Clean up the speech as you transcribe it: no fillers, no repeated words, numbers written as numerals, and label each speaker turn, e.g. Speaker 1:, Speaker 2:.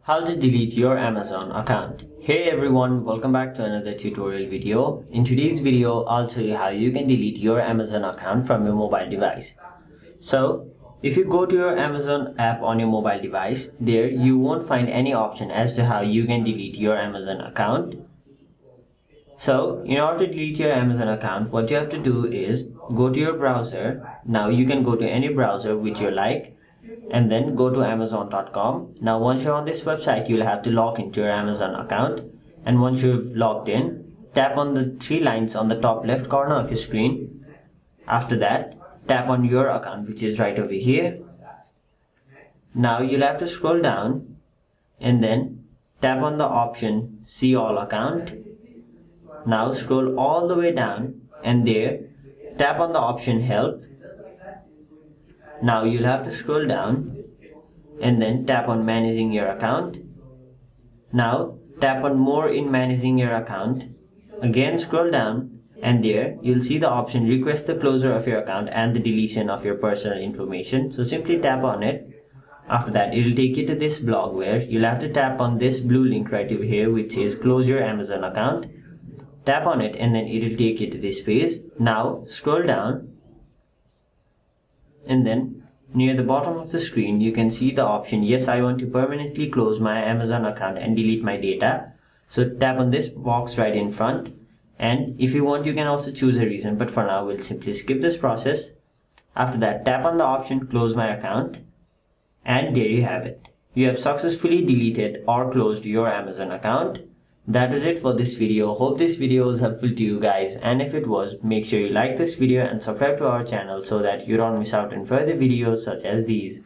Speaker 1: How to delete your Amazon account. Hey everyone, welcome back to another tutorial video. In today's video, I'll show you how you can delete your Amazon account from your mobile device. So, if you go to your Amazon app on your mobile device, there you won't find any option as to how you can delete your Amazon account. So, in order to delete your Amazon account, what you have to do is go to your browser. Now you can go to any browser which you like, and then go to amazon.com. Now once you're on this website, you'll have to log into your Amazon account, and once you've logged in, tap on the three lines on the top left corner of your screen. After that, tap on your account, which is right over here. Now you'll have to scroll down and then tap on the option see all account. Now scroll all the way down and there tap on the option help. Now you'll have to scroll down and then tap on managing your account. Now tap on more in managing your account. Again scroll down and there you'll see the option request the closure of your account and the deletion of your personal information. So simply tap on it. After that, it will take you to this blog where you'll have to tap on this blue link right over here which says close your Amazon account. Tap on it and then it will take you to this page. Now scroll down and then near the bottom of the screen you can see the option yes, I want to permanently close my Amazon account and delete my data. So tap on this box right in front, and if you want you can also choose a reason, but for now we'll simply skip this process. After that, tap on the option close my account, and there you have it. You have successfully deleted or closed your Amazon account. That is it for this video. Hope this video was helpful to you guys, and if it was, make sure you like this video and subscribe to our channel so that you don't miss out on further videos such as these.